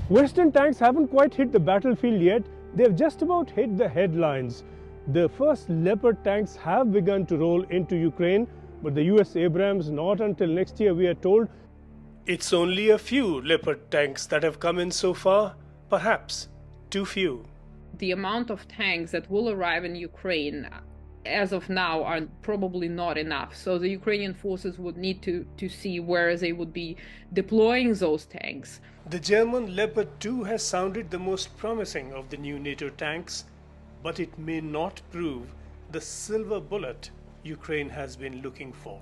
Western tanks haven't quite hit the battlefield yet, they've just about hit the headlines. The first Leopard tanks have begun to roll into Ukraine, but the US Abrams not until next year, we are told. It's only a few Leopard tanks that have come in so far, perhaps too few. The amount of tanks that will arrive in Ukraine as of now are probably not enough. So the Ukrainian forces would need to see where they would be deploying those tanks. The German Leopard 2 has sounded the most promising of the new NATO tanks, but it may not prove the silver bullet Ukraine has been looking for.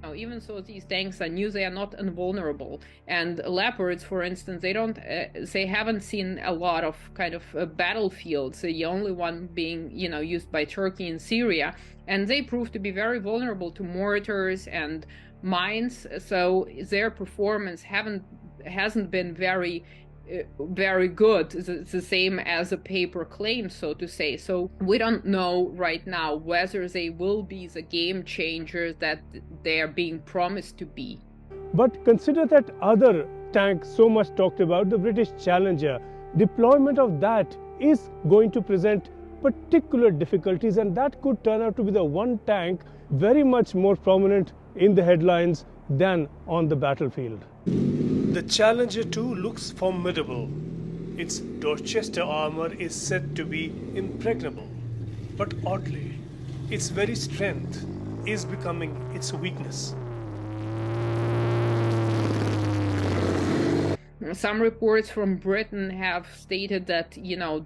Now, even so, these tanks are new, they are not invulnerable. And Leopards, for instance, they haven't seen a lot of kind of battlefields. The only one being, used by Turkey and Syria, and they prove to be very vulnerable to mortars and mines. So their performance hasn't been very good, the same as a paper claims, so to say. So we don't know right now whether they will be the game changers that they are being promised to be. But consider that other tank so much talked about, the British Challenger. Deployment of that is going to present particular difficulties, and that could turn out to be the one tank very much more prominent in the headlines than on the battlefield. The Challenger 2 looks formidable. Its Dorchester armor is said to be impregnable. But oddly, its very strength is becoming its weakness. Some reports from Britain have stated that,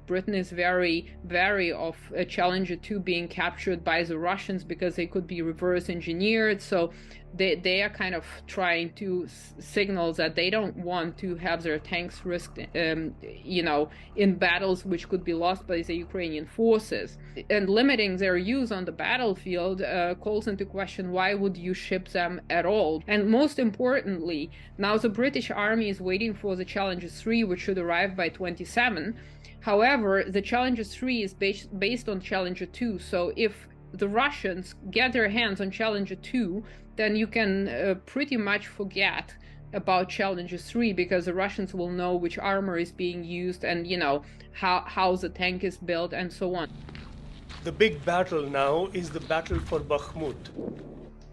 Britain is very wary of a Challenger 2 being captured by the Russians because they could be reverse engineered. So they are kind of trying to signal that they don't want to have their tanks risked, in battles which could be lost by the Ukrainian forces. And limiting their use on the battlefield calls into question, why would you ship them at all? And most importantly, now the British Army is waiting for the Challenger 3, which should arrive by 27. However, the Challenger 3 is based on Challenger 2, so if the Russians get their hands on Challenger 2, then you can pretty much forget about Challenger 3, because the Russians will know which armor is being used and, how the tank is built and so on. The big battle now is the battle for Bakhmut.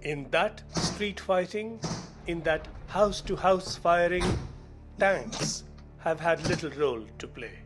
In that street fighting, in that house-to-house firing, tanks have had little role to play.